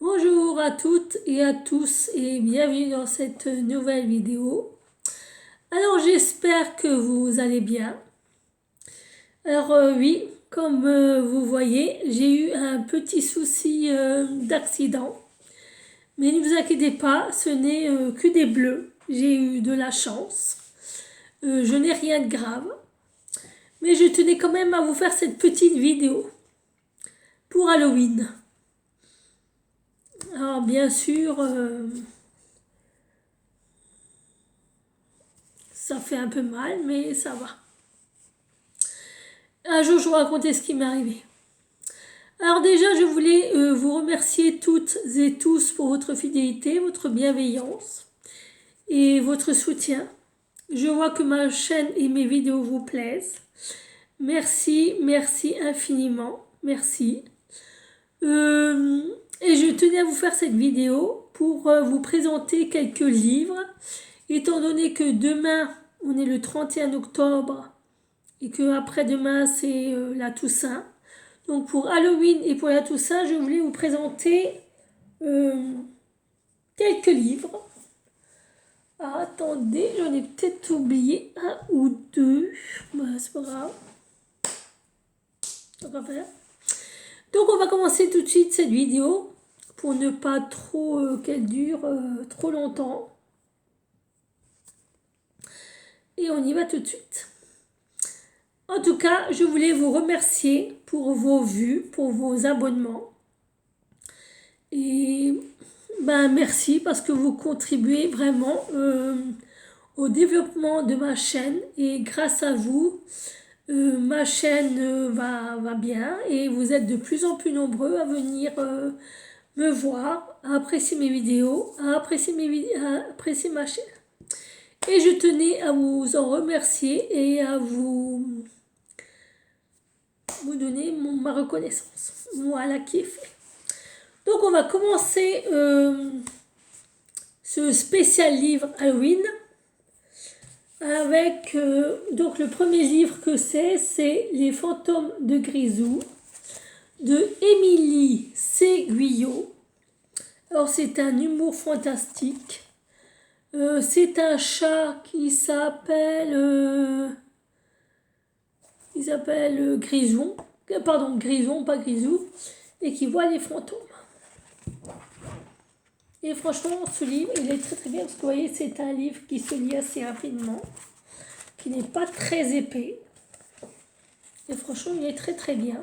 Bonjour à toutes et à tous et bienvenue dans cette nouvelle vidéo. Alors j'espère que vous allez bien. Alors oui, comme vous voyez, j'ai eu un petit souci d'accident. Mais ne vous inquiétez pas, ce n'est que des bleus. J'ai eu de la chance. Je n'ai rien de grave. Mais je tenais quand même à vous faire cette petite vidéo pour Halloween. Alors bien sûr, ça fait un peu mal, mais ça va. Un jour, je vous raconter ce qui m'est arrivé. Alors déjà, je voulais vous remercier toutes et tous pour votre fidélité, votre bienveillance et votre soutien. Je vois que ma chaîne et mes vidéos vous plaisent. Merci, merci infiniment. Merci. Et je tenais à vous faire cette vidéo pour vous présenter quelques livres. Étant donné que demain, on est le 31 octobre et que après-demain, c'est la Toussaint. Donc pour Halloween et pour la Toussaint, je voulais vous présenter quelques livres. Ah, attendez, j'en ai peut-être oublié un ou deux. Bah, c'est pas grave. Donc on va commencer tout de suite cette vidéo pour ne pas trop qu'elle dure trop longtemps. Et on y va tout de suite. En tout cas, je voulais vous remercier pour vos vues, pour vos abonnements. Et merci parce que vous contribuez vraiment au développement de ma chaîne. Et grâce à vous, ma chaîne va bien et vous êtes de plus en plus nombreux à venir me voir, à apprécier mes vidéos, à apprécier ma chaîne. Et je tenais à vous en remercier et à vous donner ma reconnaissance. Voilà qui est fait. Donc on va commencer ce spécial livre Halloween avec donc le premier livre que c'est Les fantômes de Grisou de Émilie C. Guyot. Alors c'est un humour fantastique. C'est un chat qui s'appelle Grison. Pardon, Grison, pas Grisou. Et qui voit les fantômes. Et franchement, ce livre, il est très très bien. Parce que vous voyez, c'est un livre qui se lit assez rapidement. Qui n'est pas très épais. Et franchement, il est très très bien.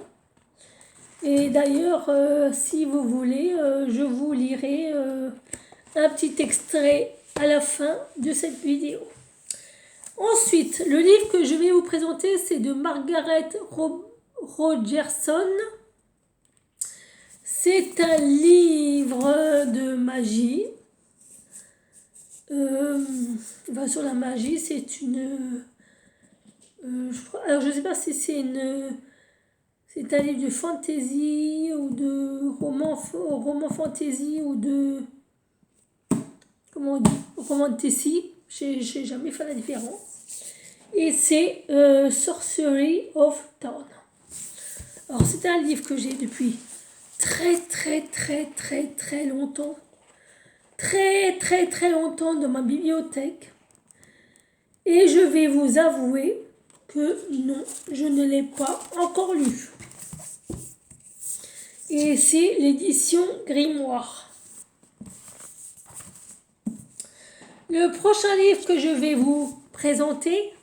Et d'ailleurs, si vous voulez, je vous lirai un petit extrait à la fin de cette vidéo. Ensuite, le livre que je vais vous présenter, c'est de Margaret Rogerson. C'est un livre de magie. Sur la magie, c'est une... alors, je ne sais pas si c'est une... C'est un livre de fantasy ou de roman fantasy ou de... Comment on dit? Roman de Tessie. Je n'ai jamais fait la différence. Et c'est Sorcery of Dawn. Alors c'est un livre que j'ai depuis très longtemps. Très longtemps dans ma bibliothèque. Et je vais vous avouer que non, je ne l'ai pas encore lu. Et c'est l'édition Grimoire. Le prochain livre que je vais vous présenter,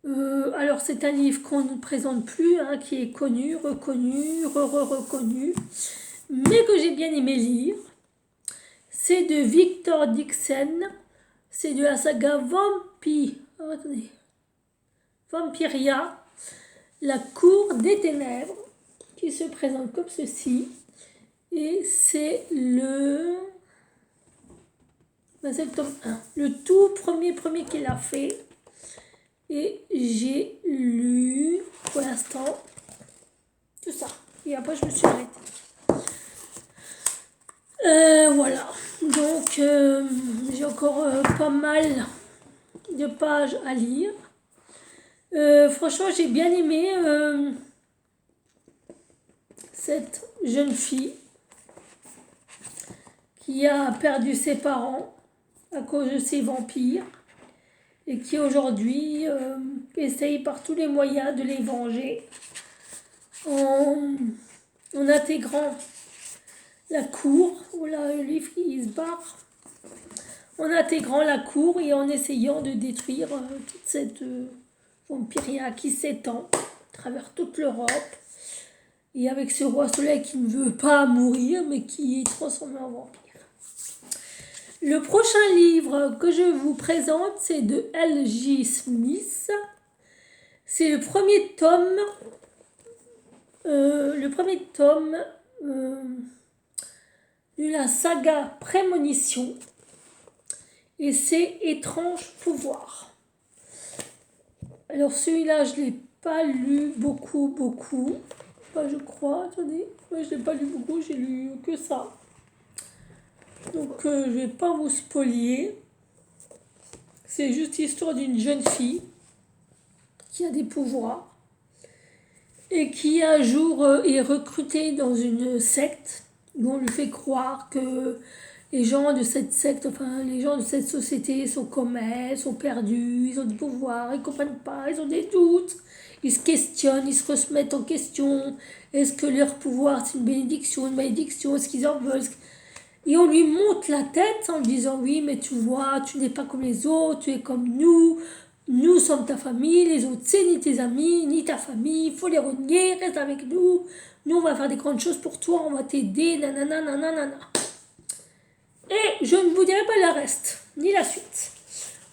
alors c'est un livre qu'on ne présente plus, qui est connu, reconnu, reconnu, mais que j'ai bien aimé lire. C'est de Victor Dixon, c'est de la saga Vampiria, la cour des ténèbres, qui se présente comme ceci. Et c'est c'est le tome 1, le tout premier qu'il a fait. Et j'ai lu pour l'instant tout ça. Et après, je me suis arrêtée. Voilà. Donc, j'ai encore pas mal de pages à lire. Franchement, j'ai bien aimé cette jeune fille. qui a perdu ses parents à cause de ces vampires et qui aujourd'hui essaye par tous les moyens de les venger en intégrant la cour, où là, le livre il se barre, en intégrant la cour et en essayant de détruire toute cette vampiria qui s'étend à travers toute l'Europe. Et avec ce roi soleil qui ne veut pas mourir, mais qui est transformé en vampire. Le prochain livre que je vous présente, c'est de L.J. Smith. C'est le premier tome de la saga Prémonition. Et c'est Étrange pouvoir. Alors celui-là, je ne l'ai pas lu beaucoup. Enfin, je crois, attendez. Ouais, je ne l'ai pas lu beaucoup, j'ai lu que ça. Donc je ne vais pas vous spolier. C'est juste l'histoire d'une jeune fille qui a des pouvoirs et qui un jour est recrutée dans une secte où on lui fait croire que les gens de cette secte, enfin les gens de cette société sont comme elle, sont perdus, ils ont du pouvoir, ils ne comprennent pas, ils ont des doutes, ils se questionnent, ils se remettent en question. Est-ce que leur pouvoir c'est une malédiction, est-ce qu'ils en veulent? Et on lui monte la tête en lui disant oui mais tu vois, tu n'es pas comme les autres, tu es comme nous sommes ta famille, les autres c'est ni tes amis, ni ta famille, il faut les renier, reste avec nous on va faire des grandes choses pour toi, on va t'aider, nanana. Et je ne vous dirai pas le reste, ni la suite.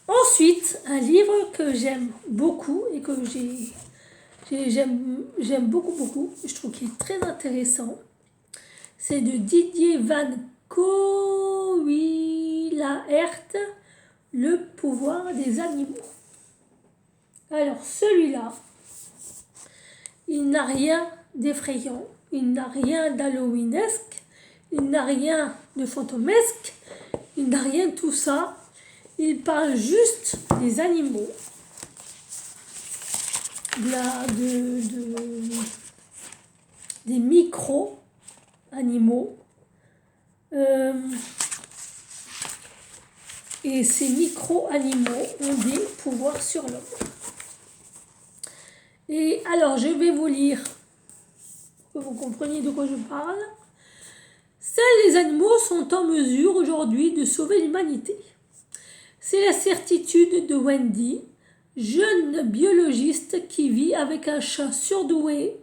Ensuite, un livre que j'aime beaucoup et que j'aime beaucoup, je trouve qu'il est très intéressant, c'est de Didier Van Cauwielaert, Le pouvoir des animaux. Alors celui-là, il n'a rien d'effrayant, il n'a rien d'halloweenesque, il n'a rien de fantomesque, il n'a rien de tout ça. Il parle juste des animaux, des micro-animaux. Et ces micro-animaux ont des pouvoirs sur l'homme. Et alors, je vais vous lire, pour que vous compreniez de quoi je parle. Seuls les animaux sont en mesure aujourd'hui de sauver l'humanité. C'est la certitude de Wendy, jeune biologiste qui vit avec un chat surdoué,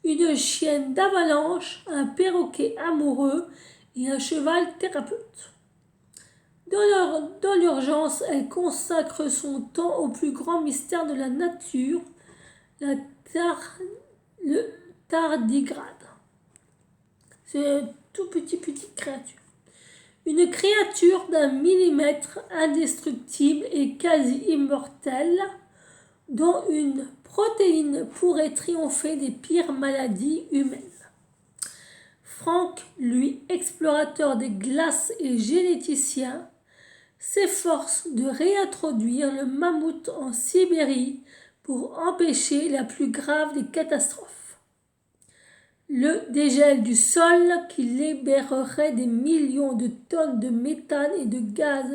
une chienne d'avalanche, un perroquet amoureux et un cheval thérapeute. Dans l'urgence, elle consacre son temps au plus grand mystère de la nature, le tardigrade. C'est une toute petite créature. Une créature d'un millimètre, indestructible et quasi immortelle, dont une protéine pourrait triompher des pires maladies humaines. Frank, lui, explorateur des glaces et généticien, s'efforce de réintroduire le mammouth en Sibérie pour empêcher la plus grave des catastrophes. Le dégel du sol qui libérerait des millions de tonnes de méthane et de gaz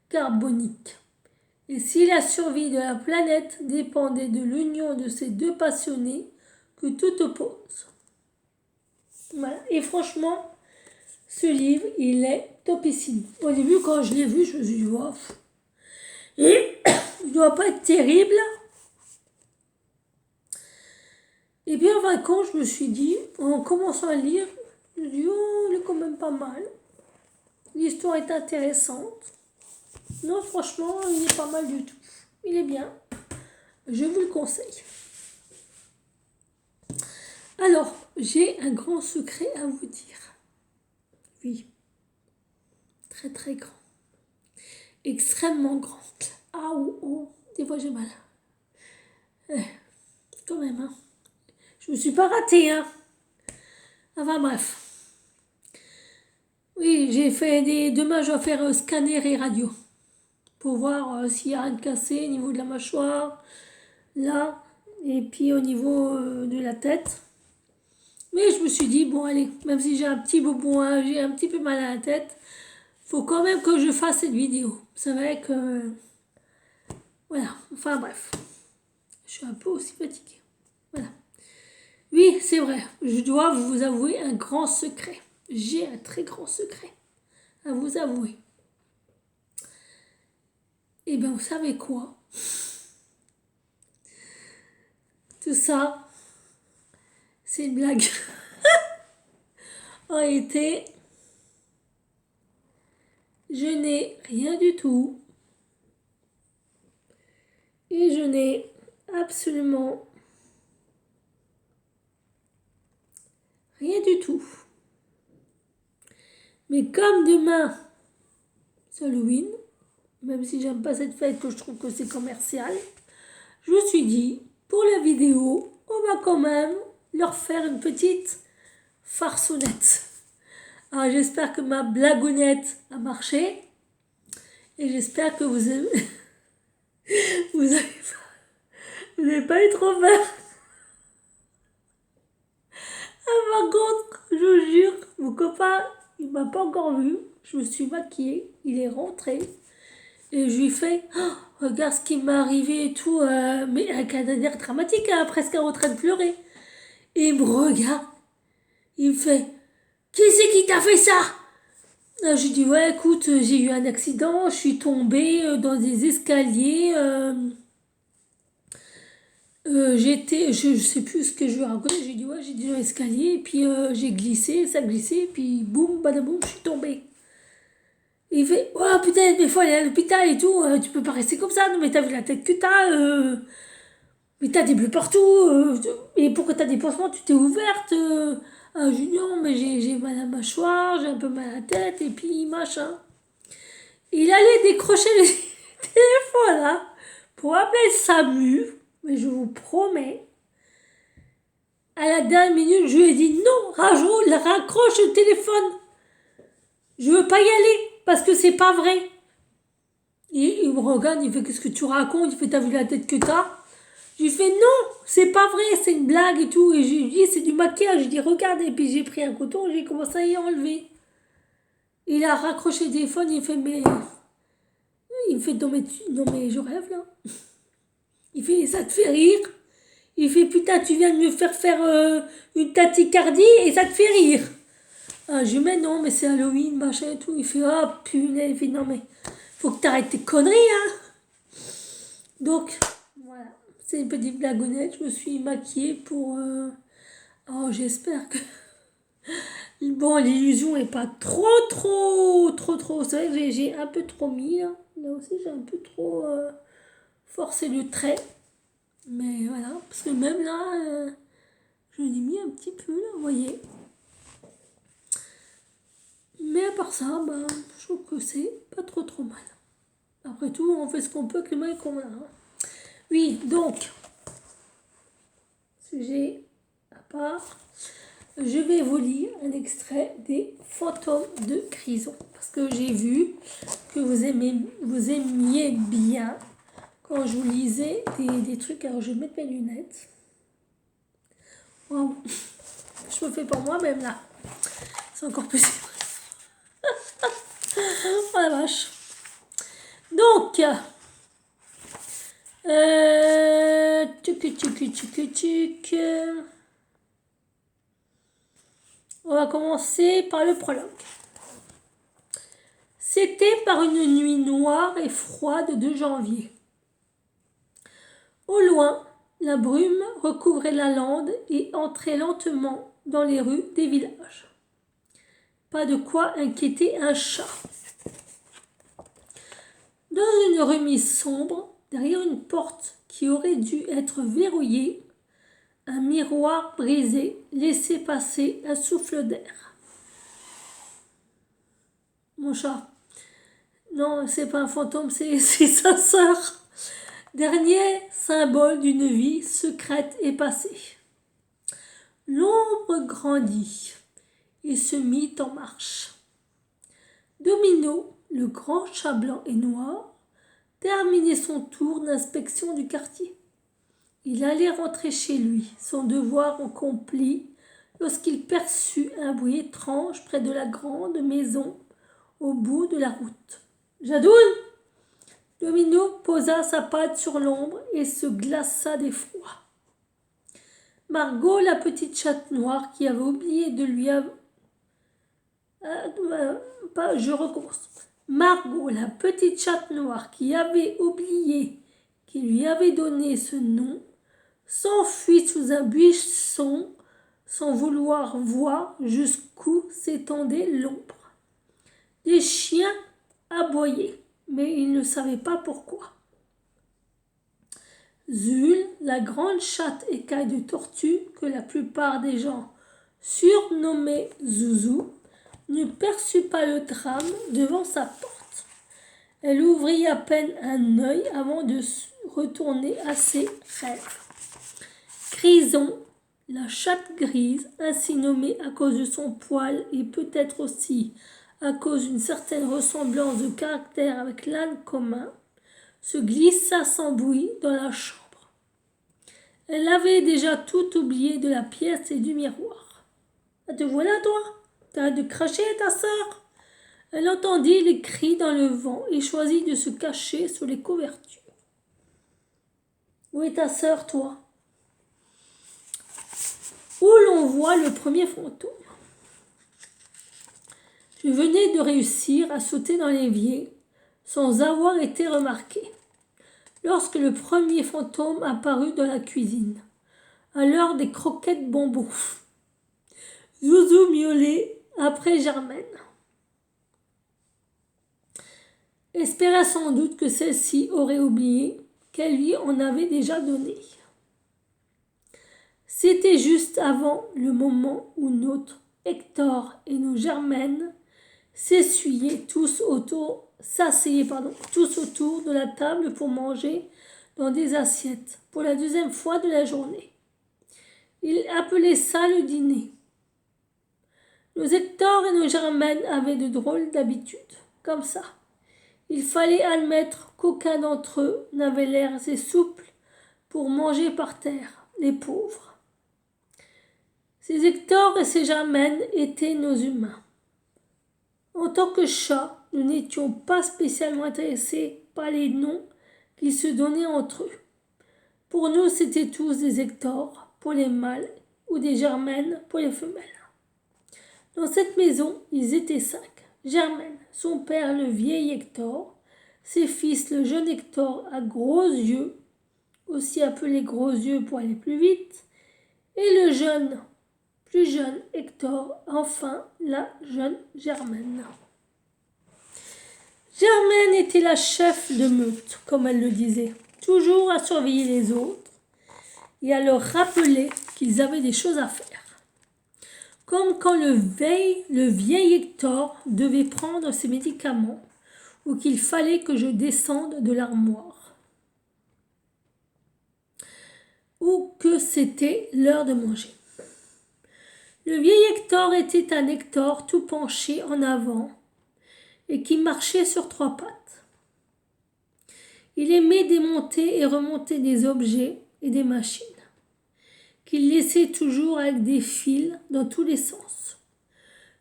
carbonique. Et si la survie de la planète dépendait de l'union de ces deux passionnés que tout oppose. Voilà. Et franchement, ce livre, il est topissime. Au début, quand je l'ai vu, je me suis dit, wow. Et il ne doit pas être terrible. Et bien, en fin de compte, je me suis dit, en commençant à lire, je me suis dit, oh, il est quand même pas mal. L'histoire est intéressante. Non, franchement, il est pas mal du tout. Il est bien. Je vous le conseille. Alors, j'ai un grand secret à vous dire. Oui. Très très grand. Extrêmement grand. Ah oh, des fois j'ai mal. Quand même, hein. Je me suis pas ratée, hein. Enfin bref. Oui, j'ai fait demain je vais faire scanner et radio. Pour voir s'il y a rien de cassé au niveau de la mâchoire. Là. Et puis au niveau de la tête. Mais je me suis dit, bon allez, même si j'ai un petit bobo, hein, j'ai un petit peu mal à la tête, faut quand même que je fasse cette vidéo. C'est vrai que... Voilà, enfin bref. Je suis un peu aussi fatiguée. Voilà. Oui, c'est vrai, je dois vous avouer un grand secret. J'ai un très grand secret à vous avouer. Et bien, vous savez quoi? Tout ça, c'est une blague. En réalité, je n'ai rien du tout. Et je n'ai absolument rien du tout. Mais comme demain, c'est Halloween, même si j'aime pas cette fête, que je trouve que c'est commercial, je me suis dit, pour la vidéo, on va quand même leur faire une petite farçonnette. Alors j'espère que ma blagounette a marché. Et j'espère que vous avez, vous avez, vous n'avez pas eu trop peur. Ah, par contre, je vous jure, mon copain, il m'a pas encore vu. Je me suis maquillée, il est rentré. Et je lui fais, oh, regarde ce qui m'est arrivé et tout, mais avec un air dramatique, hein, presque en train de pleurer. Et il me regarde, il me fait, qui c'est qui t'a fait ça? Je lui dis, ouais, écoute, j'ai eu un accident, je suis tombée dans des escaliers. Je sais plus ce que je lui ai raconté. J'ai dit, ouais, j'ai dit dans l'escalier, et puis j'ai glissé, ça glissait, et puis boum, badaboum, je suis tombée. Et il fait, oh putain, mais faut aller à l'hôpital et tout, tu peux pas rester comme ça, non mais t'as vu la tête que t'as, mais t'as des bleus partout, et pourquoi t'as des pansements, tu t'es ouverte, je lui dis, non, mais j'ai mal à la mâchoire, j'ai un peu mal à la tête, et puis machin. Il allait décrocher le téléphone, là, pour appeler le SAMU, mais je vous promets, à la dernière minute, je lui ai dit non, raccroche le téléphone. Je veux pas y aller parce que c'est pas vrai. Et il me regarde, il fait qu'est-ce que tu racontes? Il fait t'as vu la tête que t'as? Je lui fais non, c'est pas vrai, c'est une blague et tout. Et je lui dis c'est du maquillage. Je dis regarde. Et puis j'ai pris un coton, j'ai commencé à y enlever. Il a raccroché le téléphone, il fait mais. Il me fait non mais je rêve là. Il fait ça te fait rire? Il fait putain tu viens de me faire une tachycardie et ça te fait rire. Ah, je lui mets non, mais c'est Halloween, machin et tout. Il fait ah punaise, il fait non, mais faut que t'arrêtes tes conneries, hein. Donc, voilà, c'est une petite blagounette. Je me suis maquillée pour. Oh, j'espère que. Bon, l'illusion est pas trop. C'est vrai que j'ai un peu trop mis, hein. Là aussi, j'ai un peu trop forcé le trait. Mais voilà, parce que même là, je l'ai mis un petit peu, là, vous voyez. Mais à part ça, bah, je trouve que c'est pas trop mal. Après tout, on fait ce qu'on peut avec les moyens qu'on a. Hein. Oui, donc, sujet à part, je vais vous lire un extrait des Fantômes de Grison. Parce que j'ai vu que vous aimiez bien quand je vous lisais des trucs. Alors, je vais mettre mes lunettes. Wow. Je me fais pour moi-même là. C'est encore plus. Oh la vache. Donc, on va commencer par le prologue. C'était par une nuit noire et froide de janvier. Au loin, la brume recouvrait la lande et entrait lentement dans les rues des villages. Pas de quoi inquiéter un chat. Dans une remise sombre, derrière une porte qui aurait dû être verrouillée, un miroir brisé laissait passer un souffle d'air. Mon chat. Non, c'est pas un fantôme, c'est sa sœur. Dernier symbole d'une vie secrète et passée. L'ombre grandit et se mit en marche. Domino, le grand chat blanc et noir, terminait son tour d'inspection du quartier. Il allait rentrer chez lui, son devoir accompli, lorsqu'il perçut un bruit étrange près de la grande maison au bout de la route. « Jadoun !» Le minot posa sa patte sur l'ombre et se glaça d'effroi. Margot, la petite chatte noire qui avait oublié de lui je recommence. Margot, la petite chatte noire qui avait oublié qu'il lui avait donné ce nom, s'enfuit sous un buisson sans vouloir voir jusqu'où s'étendait l'ombre. Les chiens aboyaient, mais ils ne savaient pas pourquoi. Zul, la grande chatte écaille de tortue que la plupart des gens surnommaient Zouzou, ne perçut pas le drame devant sa porte. Elle ouvrit à peine un œil avant de retourner à ses rêves. Grison, la chatte grise, ainsi nommée à cause de son poil et peut-être aussi à cause d'une certaine ressemblance de caractère avec l'âne commun, se glissa sans bruit dans la chambre. Elle avait déjà tout oublié de la pièce et du miroir. « Ah, te voilà, toi? T'arrêtes de cracher, ta sœur ?» Elle entendit les cris dans le vent et choisit de se cacher sous les couvertures. « Où est ta sœur, toi ?» Où l'on voit le premier fantôme. Je venais de réussir à sauter dans l'évier sans avoir été remarqué, lorsque le premier fantôme apparut dans la cuisine, à l'heure des croquettes bonbons. Zouzou miaulait après Germaine. Espérait sans doute que celle-ci aurait oublié qu'elle lui en avait déjà donné. C'était juste avant le moment où notre Hector et nos Germaines s'asseyaient tous autour de la table pour manger dans des assiettes pour la deuxième fois de la journée. Ils appelaient ça le dîner. Nos Hector et nos Germaines avaient de drôles d'habitudes, comme ça. Il fallait admettre qu'aucun d'entre eux n'avait l'air assez souple pour manger par terre, les pauvres. Ces Hector et ces Germaines étaient nos humains. En tant que chats, nous n'étions pas spécialement intéressés par les noms qu'ils se donnaient entre eux. Pour nous, c'étaient tous des Hector pour les mâles ou des Germaines pour les femelles. Dans cette maison, ils étaient 5. Germaine, son père le vieil Hector, ses fils le jeune Hector à gros yeux, aussi appelé gros yeux pour aller plus vite, et le plus jeune Hector, enfin la jeune Germaine. Germaine était la chef de meute, comme elle le disait, toujours à surveiller les autres et à leur rappeler qu'ils avaient des choses à faire. Comme quand le vieil Hector devait prendre ses médicaments ou qu'il fallait que je descende de l'armoire. Ou que c'était l'heure de manger. Le vieil Hector était un Hector tout penché en avant et qui marchait sur 3 pattes. Il aimait démonter et remonter des objets et des machines qu'il laissait toujours avec des fils dans tous les sens,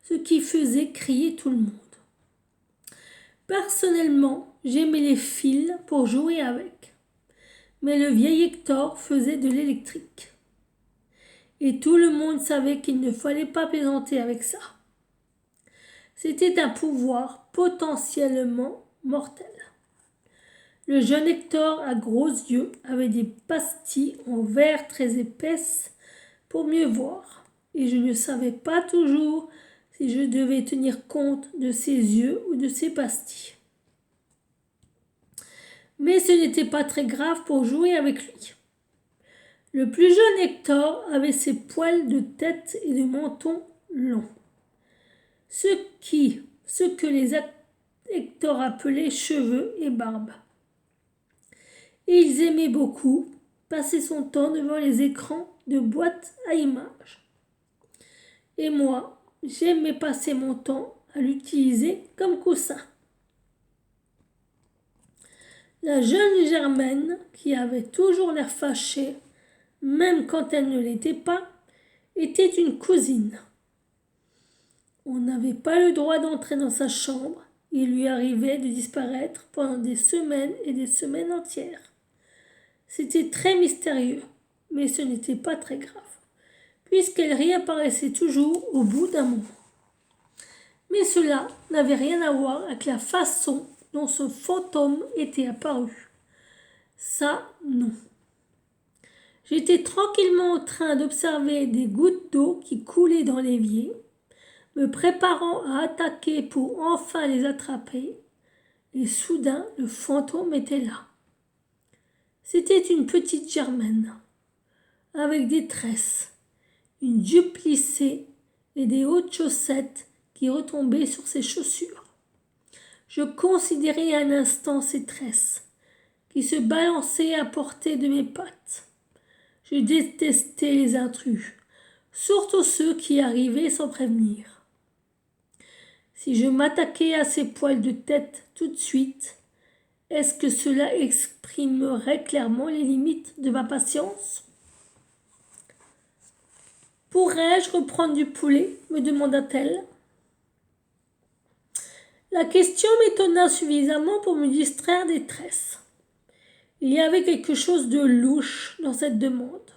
ce qui faisait crier tout le monde. Personnellement, j'aimais les fils pour jouer avec, mais le vieil Hector faisait de l'électrique. Et tout le monde savait qu'il ne fallait pas plaisanter avec ça. C'était un pouvoir potentiellement mortel. Le jeune Hector à gros yeux avait des pastilles en verre très épaisses pour mieux voir, et je ne savais pas toujours si je devais tenir compte de ses yeux ou de ses pastilles. Mais ce n'était pas très grave pour jouer avec lui. Le plus jeune Hector avait ses poils de tête et de menton longs, ce que les Hector appelaient cheveux et barbe. Et ils aimaient beaucoup passer son temps devant les écrans de boîtes à images. Et moi, j'aimais passer mon temps à l'utiliser comme coussin. La jeune Germaine, qui avait toujours l'air fâchée, même quand elle ne l'était pas, était une cousine. On n'avait pas le droit d'entrer dans sa chambre. Il lui arrivait de disparaître pendant des semaines et des semaines entières. C'était très mystérieux, mais ce n'était pas très grave, puisqu'elle réapparaissait toujours au bout d'un moment. Mais cela n'avait rien à voir avec la façon dont ce fantôme était apparu. Ça, non. J'étais tranquillement en train d'observer des gouttes d'eau qui coulaient dans l'évier, me préparant à attaquer pour enfin les attraper, et soudain le fantôme était là. C'était une petite Germaine, avec des tresses, une jupe plissée et des hautes chaussettes qui retombaient sur ses chaussures. Je considérais un instant ses tresses, qui se balançaient à portée de mes pattes. Je détestais les intrus, surtout ceux qui arrivaient sans prévenir. Si je m'attaquais à ses poils de tête tout de suite, est-ce que cela exprimerait clairement les limites de ma patience ? Pourrais-je reprendre du poulet ? Me demanda-t-elle. La question m'étonna suffisamment pour me distraire des tresses. Il y avait quelque chose de louche dans cette demande.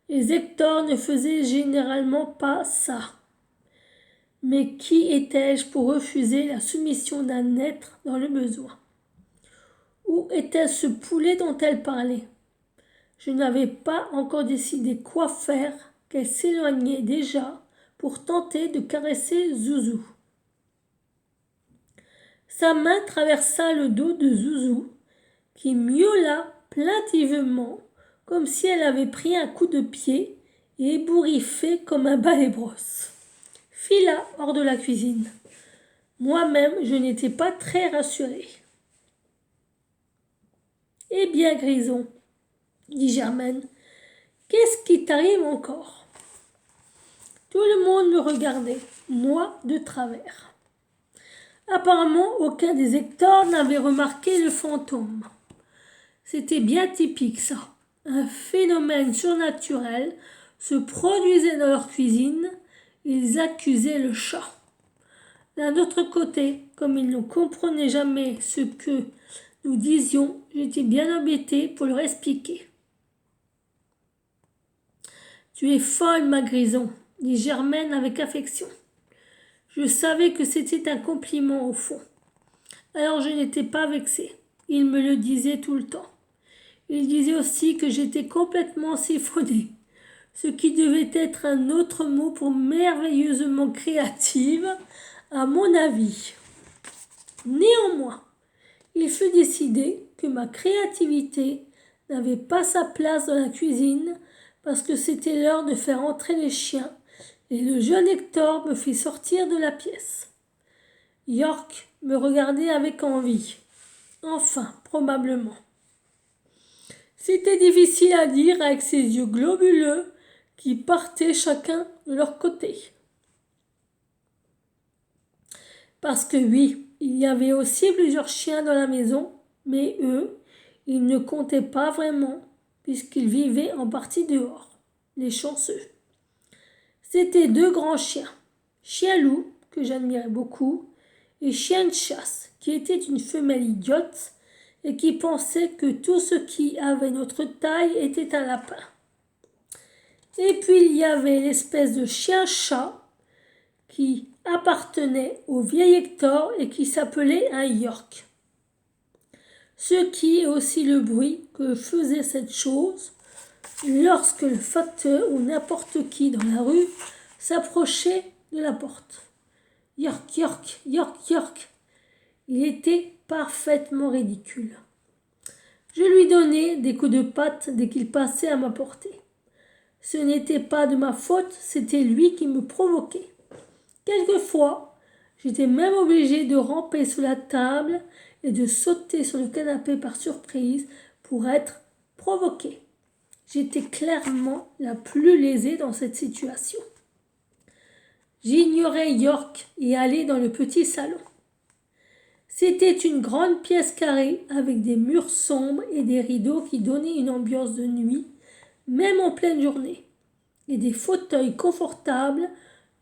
Les Hector ne faisaient généralement pas ça. Mais qui étais-je pour refuser la soumission d'un être dans le besoin ? Où était ce poulet dont elle parlait ? Je n'avais pas encore décidé quoi faire qu'elle s'éloignait déjà pour tenter de caresser Zouzou. Sa main traversa le dos de Zouzou, qui miaula plaintivement comme si elle avait pris un coup de pied et ébouriffé comme un balai-brosse. Fila hors de la cuisine. Moi-même, je n'étais pas très rassurée. « Eh bien, Grison, dit Germaine, qu'est-ce qui t'arrive encore ?» Tout le monde me regardait, moi de travers. Apparemment, aucun des Hector n'avait remarqué le fantôme. C'était bien typique, ça. Un phénomène surnaturel se produisait dans leur cuisine. Ils accusaient le chat. D'un autre côté, comme ils ne comprenaient jamais ce que nous disions, j'étais bien embêtée pour leur expliquer. « Tu es folle, ma Grison, » dit Germaine avec affection. Je savais que c'était un compliment au fond. Alors je n'étais pas vexée. Il me le disait tout le temps. Il disait aussi que j'étais complètement siphonnée, ce qui devait être un autre mot pour merveilleusement créative, à mon avis. Néanmoins, il fut décidé que ma créativité n'avait pas sa place dans la cuisine parce que c'était l'heure de faire entrer les chiens et le jeune Hector me fit sortir de la pièce. York me regardait avec envie. Enfin, probablement. C'était difficile à dire avec ses yeux globuleux qui partaient chacun de leur côté. Parce que oui, il y avait aussi plusieurs chiens dans la maison, mais eux, ils ne comptaient pas vraiment, puisqu'ils vivaient en partie dehors, les chanceux. C'étaient deux grands chiens, Chien-loup, que j'admirais beaucoup, et Chien de chasse, qui était une femelle idiote et qui pensait que tout ce qui avait notre taille était un lapin. Et puis il y avait l'espèce de chien-chat qui appartenait au vieil Hector et qui s'appelait un York. Ce qui est aussi le bruit que faisait cette chose lorsque le facteur ou n'importe qui dans la rue s'approchait de la porte. York, York, York, York. Il était parfaitement ridicule. Je lui donnais des coups de patte dès qu'il passait à ma portée. Ce n'était pas de ma faute, c'était lui qui me provoquait. Quelquefois, j'étais même obligée de ramper sous la table et de sauter sur le canapé par surprise pour être provoquée. J'étais clairement la plus lésée dans cette situation. J'ignorais York et allai dans le petit salon. C'était une grande pièce carrée avec des murs sombres et des rideaux qui donnaient une ambiance de nuit, même en pleine journée. et des fauteuils confortables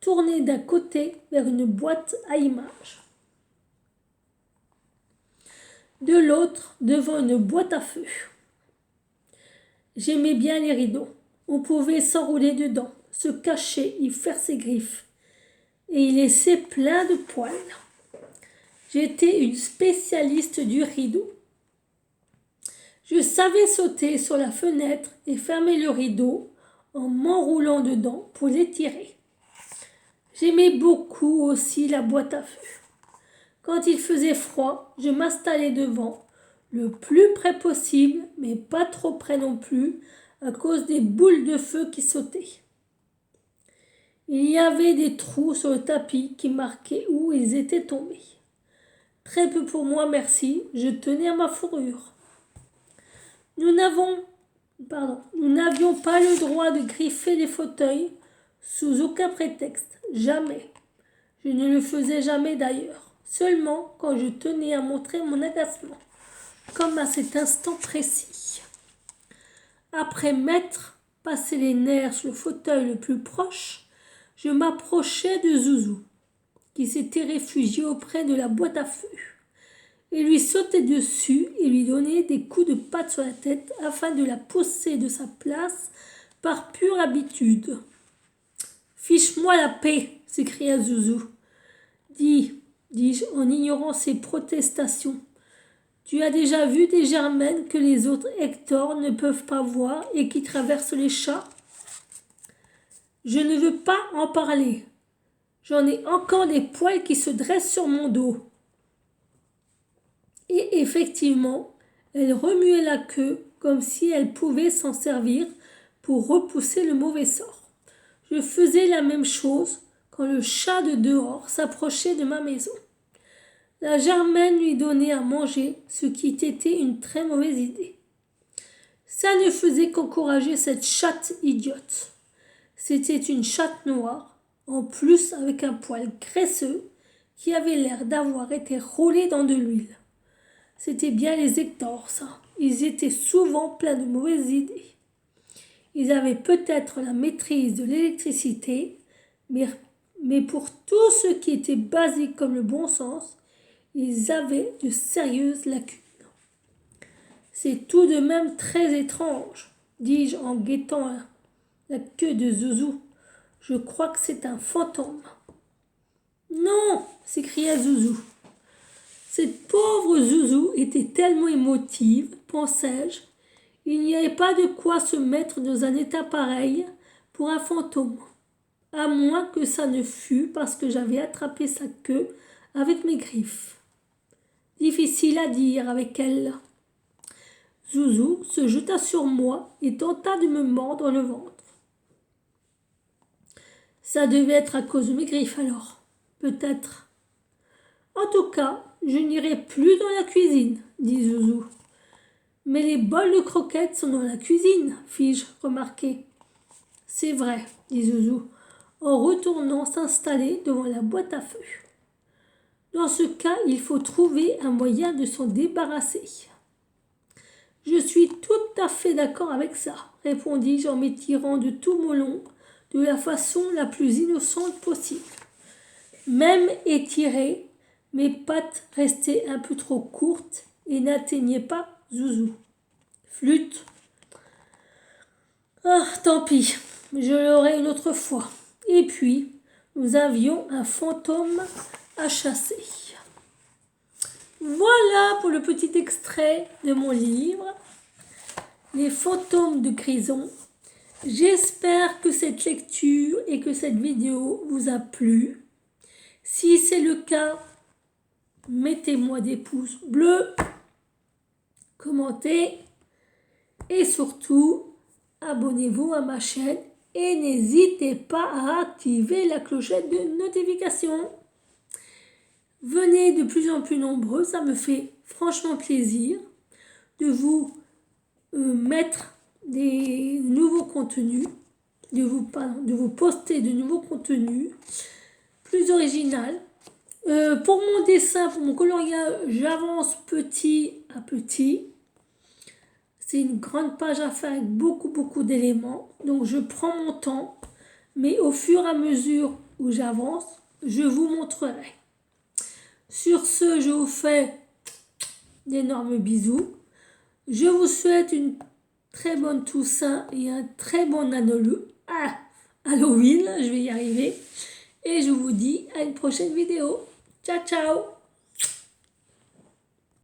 tournés d'un côté vers une boîte à images. De l'autre, devant une boîte à feu. J'aimais bien les rideaux. On pouvait s'enrouler dedans, se cacher, y faire ses griffes. Et y laisser plein de poils. J'étais une spécialiste du rideau. Je savais sauter sur la fenêtre et fermer le rideau en m'enroulant dedans pour l'étirer. J'aimais beaucoup aussi la boîte à feu. Quand il faisait froid, je m'installais devant, le plus près possible, mais pas trop près non plus, à cause des boules de feu qui sautaient. Il y avait des trous sur le tapis qui marquaient où ils étaient tombés. Très peu pour moi, merci, je tenais à ma fourrure. Nous n'avions pas le droit de griffer les fauteuils sous aucun prétexte, jamais. Je ne le faisais jamais d'ailleurs, seulement quand je tenais à montrer mon agacement, comme à cet instant précis. Après m'être passé les nerfs sur le fauteuil le plus proche, je m'approchai de Zouzou, qui s'était réfugié auprès de la boîte à feu, et lui sautai dessus et lui donnai des coups de patte sur la tête afin de la pousser de sa place par pure habitude. « Fiche-moi la paix !» s'écria Zouzou. Dis-je en ignorant ses protestations. Tu as déjà vu des germaines que les autres Hector ne peuvent pas voir et qui traversent les chats? Je ne veux pas en parler. J'en ai encore des poils qui se dressent sur mon dos. Et effectivement, elle remuait la queue comme si elle pouvait s'en servir pour repousser le mauvais sort. Je faisais la même chose quand le chat de dehors s'approchait de ma maison. La germaine lui donnait à manger, ce qui était une très mauvaise idée. Ça ne faisait qu'encourager cette chatte idiote. C'était une chatte noire, en plus avec un poil graisseux qui avait l'air d'avoir été roulé dans de l'huile. C'était bien les Hector, ça. Ils étaient souvent pleins de mauvaises idées. Ils avaient peut-être la maîtrise de l'électricité, mais pour tout ce qui était basique comme le bon sens, ils avaient de sérieuses lacunes. C'est tout de même très étrange, dis-je en guettant la queue de Zouzou. Je crois que c'est un fantôme. Non, s'écria Zouzou. Cette pauvre Zouzou était tellement émotive, pensai-je. Il n'y avait pas de quoi se mettre dans un état pareil pour un fantôme, à moins que ça ne fût parce que j'avais attrapé sa queue avec mes griffes. Difficile à dire avec elle. Zouzou se jeta sur moi et tenta de me mordre le ventre. Ça devait être à cause de mes griffes alors, peut-être. En tout cas, je n'irai plus dans la cuisine, dit Zouzou. Mais les bols de croquettes sont dans la cuisine, fis-je remarquer. C'est vrai, dit Zouzou, en retournant s'installer devant la boîte à feu. Dans ce cas, il faut trouver un moyen de s'en débarrasser. Je suis tout à fait d'accord avec ça, répondis-je en m'étirant de tout mon long, de la façon la plus innocente possible. Même étirée, mes pattes restaient un peu trop courtes et n'atteignaient pas Zouzou. Flûte. Ah, tant pis, je l'aurai une autre fois. Et puis, nous avions un fantôme à chasser. Voilà pour le petit extrait de mon livre, Les fantômes de Grison. J'espère que cette lecture et que cette vidéo vous a plu. Si c'est le cas, mettez-moi des pouces bleus, commentez et surtout, abonnez-vous à ma chaîne et n'hésitez pas à activer la clochette de notification. Venez de plus en plus nombreux, ça me fait franchement plaisir de vous mettre des nouveaux contenus, de vous poster de nouveaux contenus plus original. Pour mon dessin, pour mon coloriage, j'avance petit à petit. C'est une grande page à faire avec beaucoup d'éléments. Donc je prends mon temps, mais au fur et à mesure où j'avance, je vous montrerai. Sur ce, je vous fais d'énormes bisous. Je vous souhaite une très bonne Toussaint et un très bon Halloween, je vais y arriver. Et je vous dis à une prochaine vidéo. Ciao, ciao!